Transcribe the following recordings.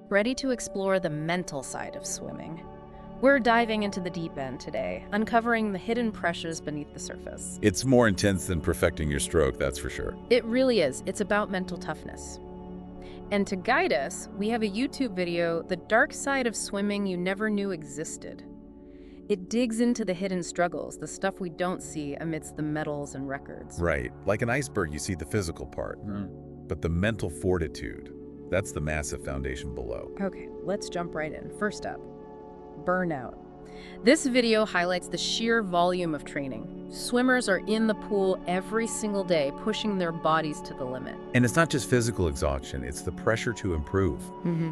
ready to explore the mental side of swimming. We're diving into the deep end today, uncovering the hidden pressures beneath the surface. It's more intense than perfecting your stroke, that's for sure. It really is. It's about mental toughness. And to guide us, we have a YouTube video, The Dark Side of Swimming You Never Knew Existed. It digs into the hidden struggles, the stuff we don't see amidst the medals and records. Right. Like an iceberg, you see the physical part. But the mental fortitude, that's the massive foundation below. Okay, let's jump right in. First up, burnout. This video highlights the sheer volume of training. Swimmers are in the pool every single day, pushing their bodies to the limit. And it's not just physical exhaustion, it's the pressure to improve.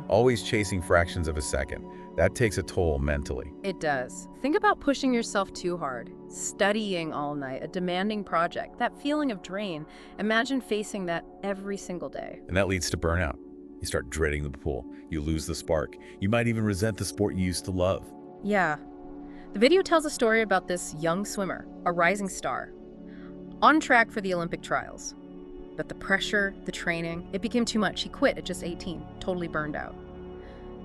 Always chasing fractions of a second. That takes a toll mentally. It does. Think about pushing yourself too hard, studying all night, a demanding project, that feeling of drain. Imagine facing that every single day. And that leads to burnout. You start dreading the pool. You lose the spark. You might even resent the sport you used to love. Yeah. The video tells a story about this young swimmer, a rising star, on track for the Olympic trials. But the pressure, the training, it became too much. He quit at just 18, totally burned out.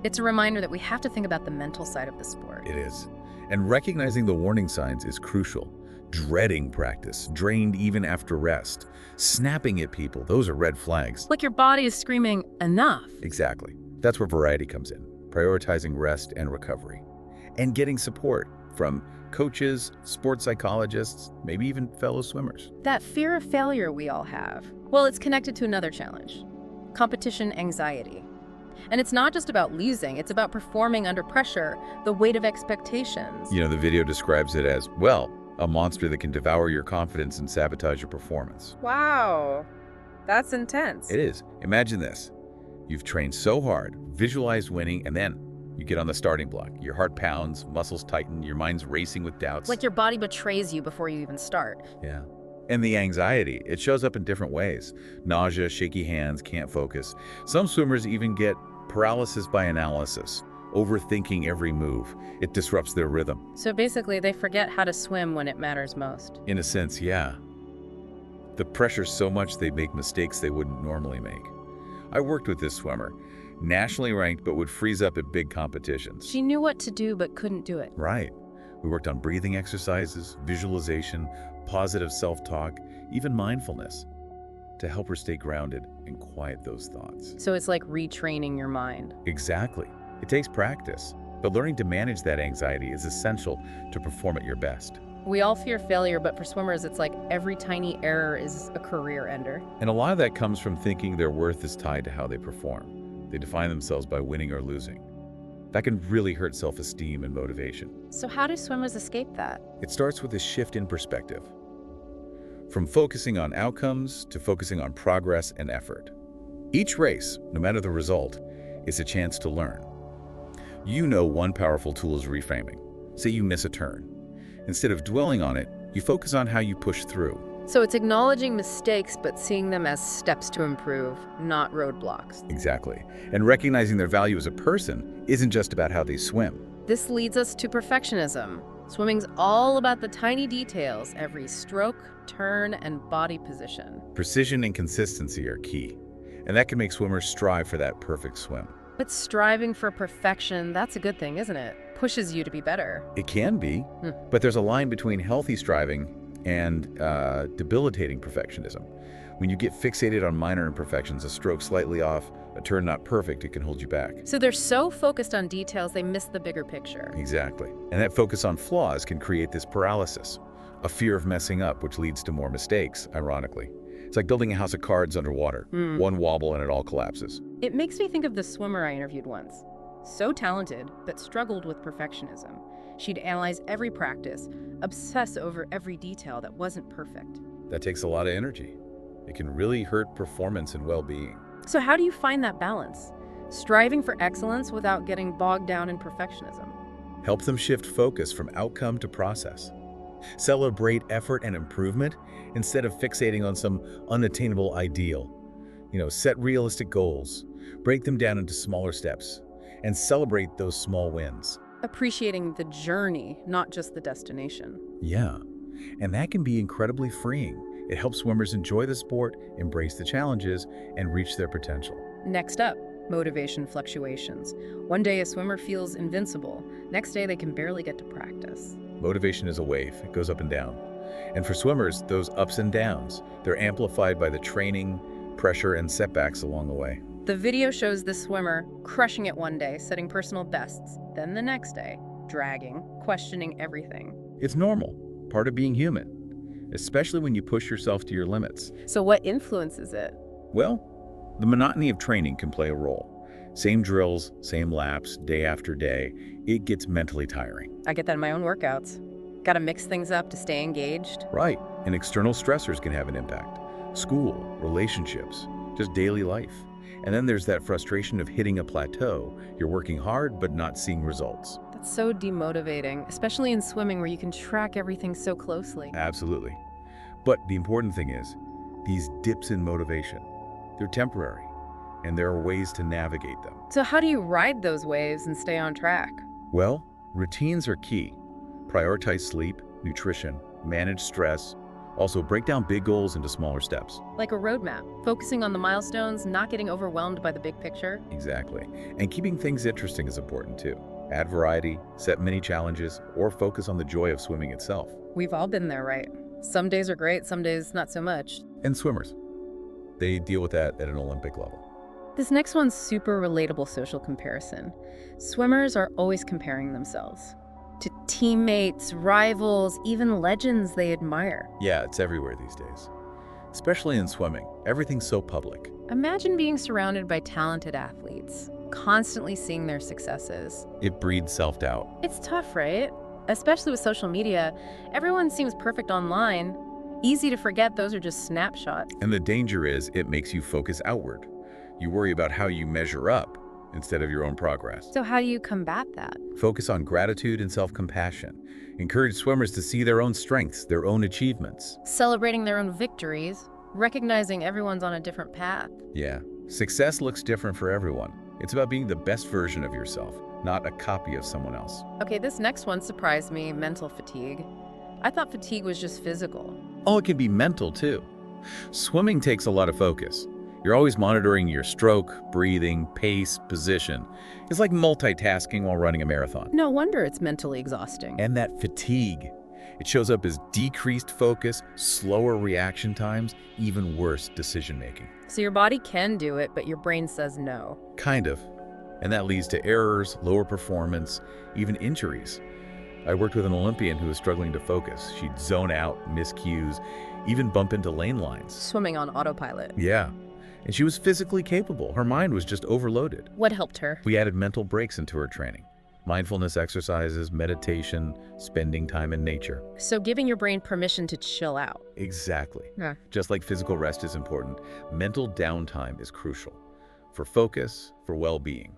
It's a reminder that we have to think about the mental side of the sport. It is. And recognizing the warning signs is crucial. Dreading practice, drained even after rest, snapping at people, those are red flags. Like your body is screaming, enough. Exactly. That's where variety comes in, prioritizing rest and recovery. And getting support from coaches, sports psychologists, maybe even fellow swimmers. That fear of failure we all have, well, it's connected to another challenge, competition anxiety. And it's not just about losing, it's about performing under pressure, the weight of expectations. You know, the video describes it as, well, a monster that can devour your confidence and sabotage your performance. Wow, that's intense. It is. Imagine this. You've trained so hard, visualized winning, and then you get on the starting block. Your heart pounds, muscles tighten, your mind's racing with doubts. Like your body betrays you before you even start. Yeah. And the anxiety, it shows up in different ways. Nausea, shaky hands, can't focus. Some swimmers even get paralysis by analysis, overthinking every move. It disrupts their rhythm. So basically, they forget how to swim when it matters most. In a sense, yeah. The pressure's so much they make mistakes they wouldn't normally make. I worked with this swimmer, nationally ranked, but would freeze up at big competitions. She knew what to do, but couldn't do it. Right. We worked on breathing exercises, visualization, positive self-talk, even mindfulness, to help her stay grounded and quiet those thoughts. So it's like retraining your mind. Exactly. It takes practice, but learning to manage that anxiety is essential to perform at your best. We all fear failure, but for swimmers, it's like every tiny error is a career ender. And a lot of that comes from thinking their worth is tied to how they perform. They define themselves by winning or losing. That can really hurt self-esteem and motivation. So how do swimmers escape that? It starts with a shift in perspective. From focusing on outcomes to focusing on progress and effort. Each race, no matter the result, is a chance to learn. You know, one powerful tool is reframing. Say you miss a turn. Instead of dwelling on it, you focus on how you push through. So it's acknowledging mistakes, but seeing them as steps to improve, not roadblocks. Exactly. And recognizing their value as a person isn't just about how they swim. This leads us to perfectionism. Swimming's all about the tiny details, every stroke, turn, and body position. Precision and consistency are key, and that can make swimmers strive for that perfect swim. But striving for perfection, that's a good thing, isn't it? Pushes you to be better. It can be, but there's a line between healthy striving and debilitating perfectionism. When you get fixated on minor imperfections, a stroke slightly off, a turn not perfect, it can hold you back. So they're so focused on details, they miss the bigger picture. Exactly. And that focus on flaws can create this paralysis, a fear of messing up, which leads to more mistakes, ironically. It's like building a house of cards underwater. One wobble and it all collapses. It makes me think of the swimmer I interviewed once. So talented, but struggled with perfectionism. She'd analyze every practice, obsess over every detail that wasn't perfect. That takes a lot of energy. It can really hurt performance and well-being. So how do you find that balance? Striving for excellence without getting bogged down in perfectionism. Help them shift focus from outcome to process. Celebrate effort and improvement instead of fixating on some unattainable ideal. Set realistic goals, break them down into smaller steps, and celebrate those small wins. Appreciating the journey, not just the destination. Yeah, and that can be incredibly freeing. It helps swimmers enjoy the sport, embrace the challenges, and reach their potential. Next up, Motivation fluctuations. One day a swimmer feels invincible. Next day they can barely get to practice. Motivation is a wave. It goes up and down. And for swimmers, those ups and downs, they're amplified by the training, pressure, and setbacks along the way. The video shows the swimmer crushing it one day, setting personal bests. Then the next day, dragging, questioning everything. It's normal, part of being human, especially when you push yourself to your limits. So what influences it? Well, the monotony of training can play a role. Same drills, same laps, day after day. It gets mentally tiring. I get that in my own workouts. Gotta mix things up to stay engaged. Right, and external stressors can have an impact. School, relationships, just daily life. And then there's that frustration of hitting a plateau. You're working hard, but not seeing results. That's so demotivating, especially in swimming where you can track everything so closely. Absolutely. But the important thing is, these dips in motivation, they're temporary, and there are ways to navigate them. So how do you ride those waves and stay on track? Well, routines are key. Prioritize sleep, nutrition, manage stress. Also, break down big goals into smaller steps. Like a roadmap, focusing on the milestones, not getting overwhelmed by the big picture. Exactly. And keeping things interesting is important too. Add variety, set mini challenges, or focus on the joy of swimming itself. We've all been there, right? Some days are great, some days not so much. And swimmers, they deal with that at an Olympic level. This next one's super relatable social comparison. Swimmers are always comparing themselves to teammates, rivals, even legends they admire. Yeah, it's everywhere these days. Especially in swimming, everything's so public. Imagine being surrounded by talented athletes, constantly seeing their successes. It breeds self-doubt. It's tough, right? Especially with social media. Everyone seems perfect online. Easy to forget those are just snapshots. And the danger is it makes you focus outward. You worry about how you measure up instead of your own progress. So how do you combat that? Focus on gratitude and self-compassion. Encourage swimmers to see their own strengths, their own achievements. Celebrating their own victories, recognizing everyone's on a different path. Yeah, success looks different for everyone. It's about being the best version of yourself, not a copy of someone else. Okay, this next one surprised me, mental fatigue. I thought fatigue was just physical. Oh, it can be mental too. Swimming takes a lot of focus. You're always monitoring your stroke, breathing, pace, position. It's like multitasking while running a marathon. No wonder it's mentally exhausting. And that fatigue, it shows up as decreased focus, slower reaction times, even worse decision-making. So your body can do it, but your brain says no. Kind of. And that leads to errors, lower performance, even injuries. I worked with an Olympian who was struggling to focus. She'd zone out, miss cues, even bump into lane lines. Swimming on autopilot. Yeah. And she was physically capable. Her mind was just overloaded. What helped her? We added mental breaks into her training. Mindfulness exercises, meditation, spending time in nature. So giving your brain permission to chill out. Exactly. Yeah. Just like physical rest is important, mental downtime is crucial for focus, for well-being.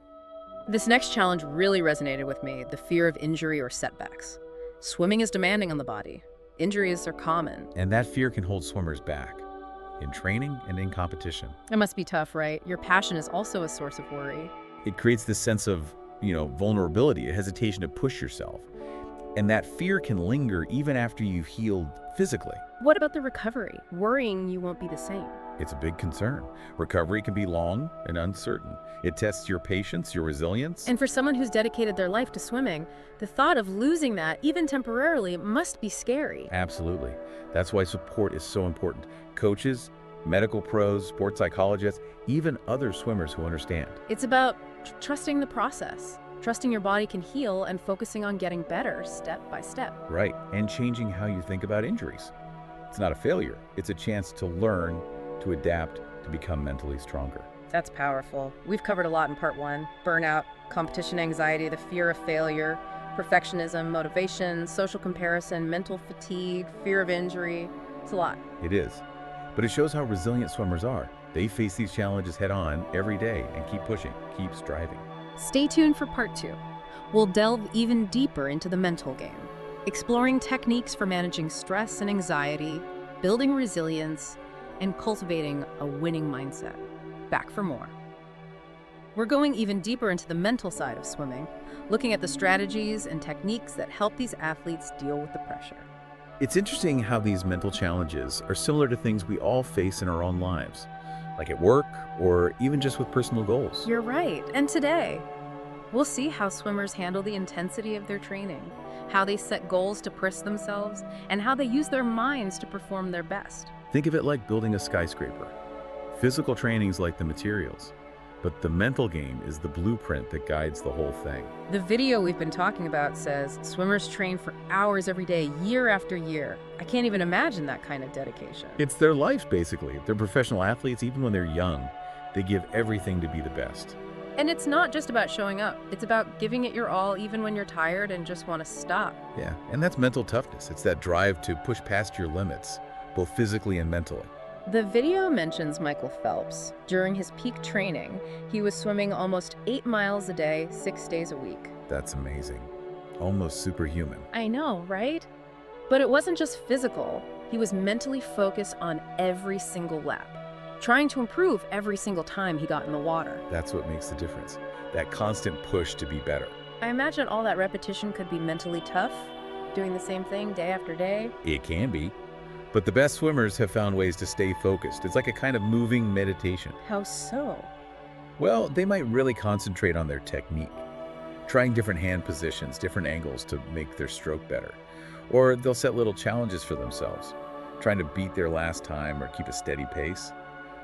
This next challenge really resonated with me, the fear of injury or setbacks. Swimming is demanding on the body. Injuries are common. And that fear can hold swimmers back in training and in competition. It must be tough, right? Your passion is also a source of worry. It creates this sense of, vulnerability, a hesitation to push yourself. And that fear can linger even after you've healed physically. What about the recovery? Worrying you won't be the same. It's a big concern. Recovery can be long and uncertain. It tests your patience, your resilience. And for someone who's dedicated their life to swimming, the thought of losing that, even temporarily, must be scary. Absolutely. That's why support is so important. Coaches, medical pros, sports psychologists, even other swimmers who understand. It's about trusting the process, trusting your body can heal, and focusing on getting better step by step. Right, and changing how you think about injuries. It's not a failure. It's a chance to learn, to adapt, to become mentally stronger. That's powerful. We've covered a lot in part one: burnout, competition anxiety, the fear of failure, perfectionism, motivation, social comparison, mental fatigue, fear of injury. It's a lot. It is. But it shows how resilient swimmers are. They face these challenges head on every day and keep pushing, keep striving. Stay tuned for part two. We'll delve even deeper into the mental game, exploring techniques for managing stress and anxiety, building resilience, and cultivating a winning mindset. Back for more. We're going even deeper into the mental side of swimming, looking at the strategies and techniques that help these athletes deal with the pressure. It's interesting how these mental challenges are similar to things we all face in our own lives. like at work or even just with personal goals. You're right. And today, we'll see how swimmers handle the intensity of their training, how they set goals to push themselves, and how they use their minds to perform their best. Think of it like building a skyscraper. Physical training is like the materials, but the mental game is the blueprint that guides the whole thing. The video we've been talking about says swimmers train for hours every day, year after year. I can't even imagine that kind of dedication. It's their lives, basically. They're professional athletes, even when they're young. They give everything to be the best. And it's not just about showing up. It's about giving it your all even when you're tired and just want to stop. Yeah, and that's mental toughness. It's that drive to push past your limits, both physically and mentally. The video mentions Michael Phelps. During his peak training, he was swimming almost 8 miles a day, 6 days a week. That's amazing. Almost superhuman. I know, right? But it wasn't just physical. He was mentally focused on every single lap, trying to improve every single time he got in the water. That's what makes the difference. That constant push to be better. I imagine all that repetition could be mentally tough, doing the same thing day after day. It can be. But the best swimmers have found ways to stay focused. It's like a kind of moving meditation. How so? Well, they might really concentrate on their technique, trying different hand positions, different angles to make their stroke better. Or they'll set little challenges for themselves, trying to beat their last time or keep a steady pace.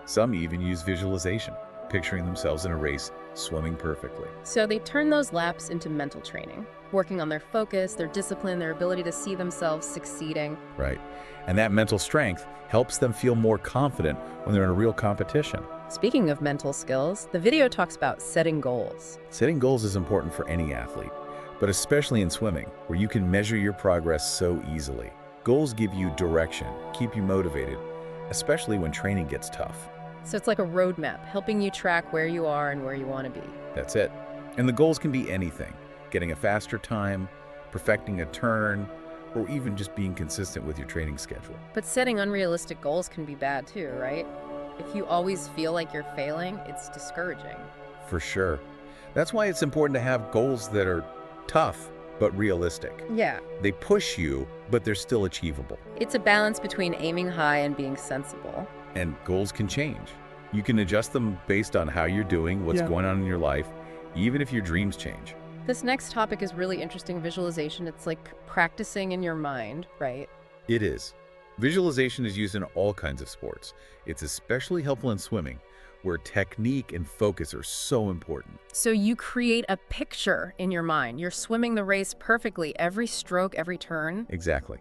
Some even use visualization, picturing themselves in a race, swimming perfectly. So they turn those laps into mental training, working on their focus, their discipline, their ability to see themselves succeeding. Right. And that mental strength helps them feel more confident when they're in a real competition. Speaking of mental skills, the video talks about setting goals. Setting goals is important for any athlete, but especially in swimming, where you can measure your progress so easily. Goals give you direction, keep you motivated, especially when training gets tough. So it's like a roadmap, helping you track where you are and where you want to be. That's it. And the goals can be anything: getting a faster time, perfecting a turn, or even just being consistent with your training schedule. But setting unrealistic goals can be bad too, right? If you always feel like you're failing, it's discouraging. For sure. That's why it's important to have goals that are tough but realistic. Yeah. They push you, but they're still achievable. It's a balance between aiming high and being sensible. And goals can change. You can adjust them based on how you're doing, what's going on in your life, even if your dreams change. This next topic is really interesting, visualization. It's like practicing in your mind, right? It is. Visualization is used in all kinds of sports. It's especially helpful in swimming, where technique and focus are so important. So you create a picture in your mind. You're swimming the race perfectly, every stroke, every turn. Exactly.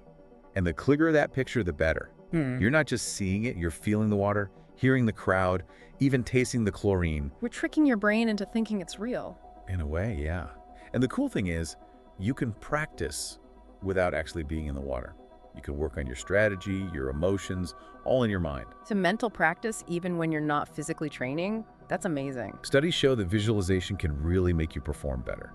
And the clearer that picture, the better. You're not just seeing it, you're feeling the water, hearing the crowd, even tasting the chlorine. We're tricking your brain into thinking it's real. In a way, yeah. And the cool thing is, you can practice without actually being in the water. You can work on your strategy, your emotions, all in your mind. So mental practice, even when you're not physically training, that's amazing. Studies show that visualization can really make you perform better.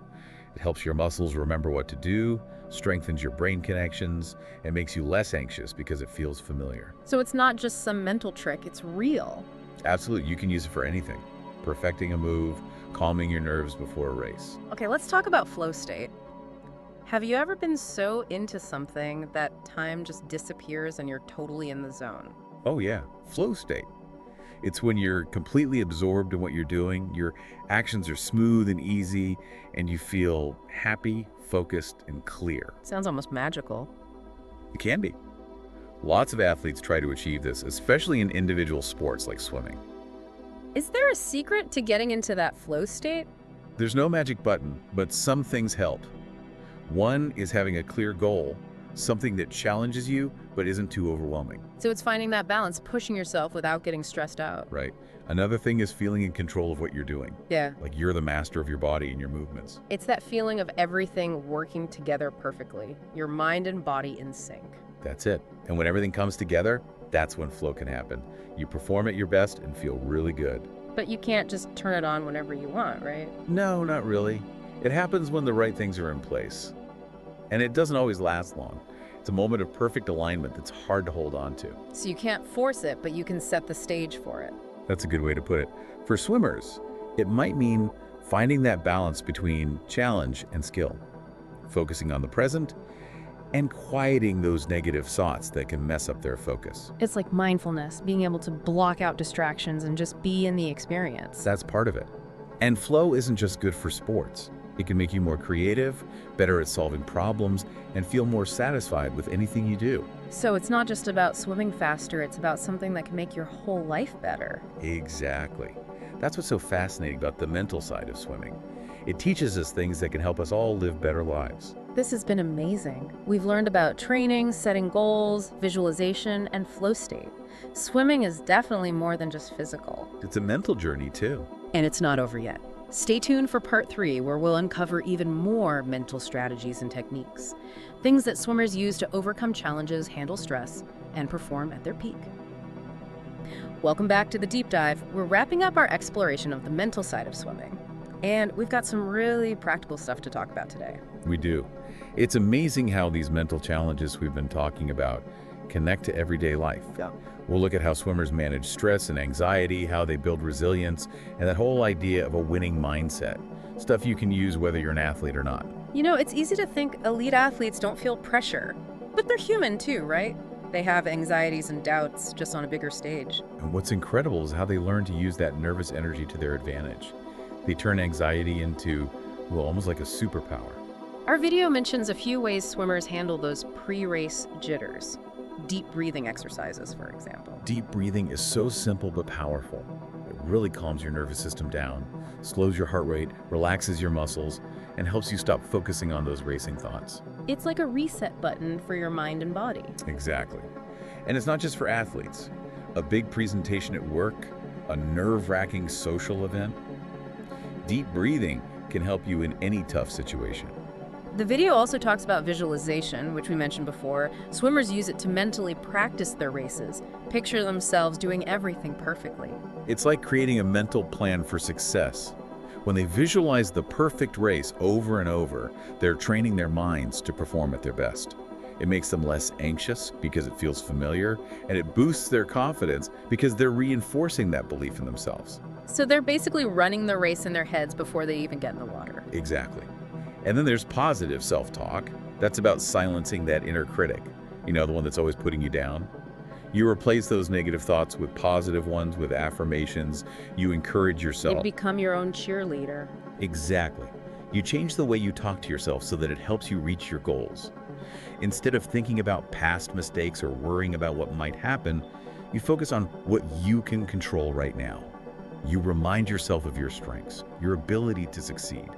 It helps your muscles remember what to do, strengthens your brain connections, and makes you less anxious because it feels familiar. So it's not just some mental trick, it's real. Absolutely, you can use it for anything. Perfecting a move, calming your nerves before a race. Okay, let's talk about flow state. Have you ever been so into something that time just disappears and you're totally in the zone? Oh yeah, flow state. It's when you're completely absorbed in what you're doing, your actions are smooth and easy, and you feel happy, focused, and clear. Sounds almost magical. It can be. Lots of athletes try to achieve this, especially in individual sports like swimming. Is there a secret to getting into that flow state? There's no magic button, but some things help. One is having a clear goal, something that challenges you but isn't too overwhelming. So it's finding that balance, pushing yourself without getting stressed out. Right. Another thing is feeling in control of what you're doing. Yeah. Like you're the master of your body and your movements. It's that feeling of everything working together perfectly, your mind and body in sync. That's it. And when everything comes together, that's when flow can happen. You perform at your best and feel really good. But you can't just turn it on whenever you want, right? No, not really. It happens when the right things are in place. And it doesn't always last long. It's a moment of perfect alignment that's hard to hold on to. So you can't force it, but you can set the stage for it. That's a good way to put it. For swimmers, it might mean finding that balance between challenge and skill, focusing on the present and quieting those negative thoughts that can mess up their focus. It's like mindfulness, being able to block out distractions and just be in the experience. That's part of it. And flow isn't just good for sports. It can make you more creative, better at solving problems, and feel more satisfied with anything you do. So it's not just about swimming faster, it's about something that can make your whole life better. Exactly. That's what's so fascinating about the mental side of swimming. It teaches us things that can help us all live better lives. This has been amazing. We've learned about training, setting goals, visualization, and flow state. Swimming is definitely more than just physical. It's a mental journey, too. And it's not over yet. Stay tuned for part 3, where we'll uncover even more mental strategies and techniques. Things that swimmers use to overcome challenges, handle stress, and perform at their peak. Welcome back to the Deep Dive. We're wrapping up our exploration of the mental side of swimming. And we've got some really practical stuff to talk about today. We do. It's amazing how these mental challenges we've been talking about connect to everyday life. Yeah. We'll look at how swimmers manage stress and anxiety, how they build resilience, and that whole idea of a winning mindset. Stuff you can use whether you're an athlete or not. You know, it's easy to think elite athletes don't feel pressure, but they're human too, right? They have anxieties and doubts, just on a bigger stage. And what's incredible is how they learn to use that nervous energy to their advantage. They turn anxiety into, well, almost like a superpower. Our video mentions a few ways swimmers handle those pre-race jitters. Deep breathing exercises, for example. Deep breathing is so simple but powerful. It really calms your nervous system down, slows your heart rate, relaxes your muscles, and helps you stop focusing on those racing thoughts. It's like a reset button for your mind and body. Exactly. And it's not just for athletes. A big presentation at work, a nerve-wracking social event. Deep breathing can help you in any tough situation. The video also talks about visualization, which we mentioned before. Swimmers use it to mentally practice their races, picture themselves doing everything perfectly. It's like creating a mental plan for success. When they visualize the perfect race over and over, they're training their minds to perform at their best. It makes them less anxious because it feels familiar, and it boosts their confidence because they're reinforcing that belief in themselves. So they're basically running the race in their heads before they even get in the water. Exactly. And then there's positive self-talk. That's about silencing that inner critic, you know, the one that's always putting you down. You replace those negative thoughts with positive ones, with affirmations. You encourage yourself. You become your own cheerleader. Exactly. You change the way you talk to yourself so that it helps you reach your goals. Instead of thinking about past mistakes or worrying about what might happen, you focus on what you can control right now. You remind yourself of your strengths, your ability to succeed.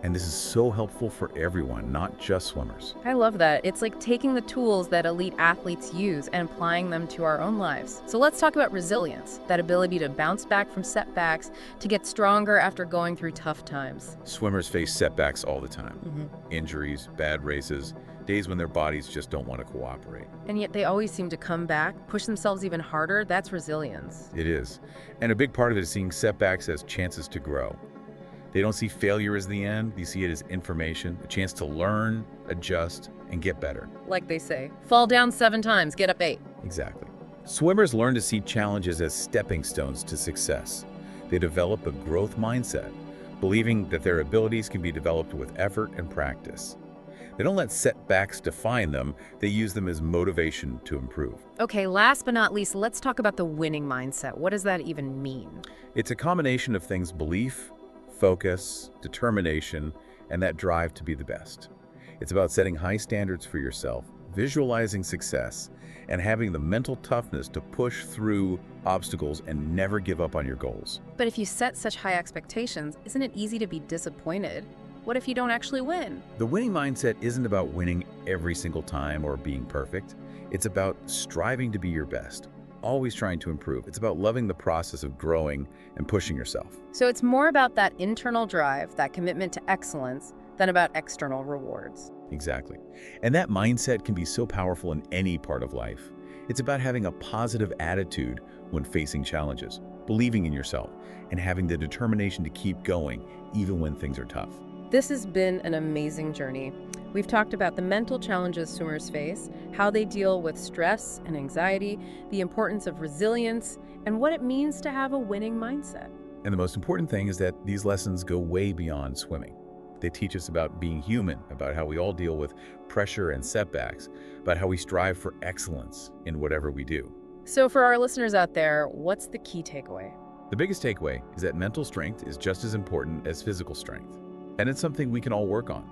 And this is so helpful for everyone, not just swimmers. I love that. It's like taking the tools that elite athletes use and applying them to our own lives. So let's talk about resilience, that ability to bounce back from setbacks, to get stronger after going through tough times. Swimmers face setbacks all the time. Injuries, bad races, days when their bodies just don't want to cooperate. And yet they always seem to come back, push themselves even harder. That's resilience. It is. And a big part of it is seeing setbacks as chances to grow. They don't see failure as the end, they see it as information, a chance to learn, adjust, and get better. Like they say, fall down 7 times, get up 8. Exactly. Swimmers learn to see challenges as stepping stones to success. They develop a growth mindset, believing that their abilities can be developed with effort and practice. They don't let setbacks define them, they use them as motivation to improve. Okay, last but not least, let's talk about the winning mindset. What does that even mean? It's a combination of things: belief, focus, determination, and that drive to be the best. It's about setting high standards for yourself, visualizing success, and having the mental toughness to push through obstacles and never give up on your goals. But if you set such high expectations, isn't it easy to be disappointed? What if you don't actually win? The winning mindset isn't about winning every single time or being perfect. It's about striving to be your best, always trying to improve. It's about loving the process of growing and pushing yourself. So it's more about that internal drive, that commitment to excellence, than about external rewards. Exactly. And that mindset can be so powerful in any part of life. It's about having a positive attitude when facing challenges, believing in yourself, and having the determination to keep going even when things are tough. This has been an amazing journey. We've talked about the mental challenges swimmers face, how they deal with stress and anxiety, the importance of resilience, and what it means to have a winning mindset. And the most important thing is that these lessons go way beyond swimming. They teach us about being human, about how we all deal with pressure and setbacks, about how we strive for excellence in whatever we do. So for our listeners out there, what's the key takeaway? The biggest takeaway is that mental strength is just as important as physical strength. And it's something we can all work on.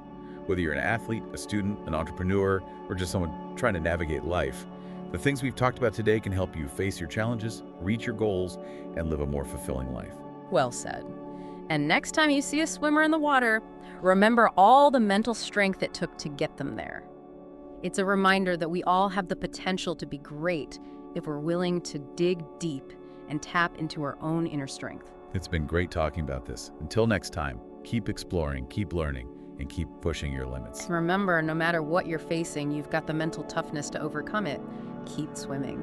Whether you're an athlete, a student, an entrepreneur, or just someone trying to navigate life, the things we've talked about today can help you face your challenges, reach your goals, and live a more fulfilling life. Well said. And next time you see a swimmer in the water, remember all the mental strength it took to get them there. It's a reminder that we all have the potential to be great if we're willing to dig deep and tap into our own inner strength. It's been great talking about this. Until next time, keep exploring, keep learning, and keep pushing your limits. Remember, no matter what you're facing, you've got the mental toughness to overcome it. Keep swimming.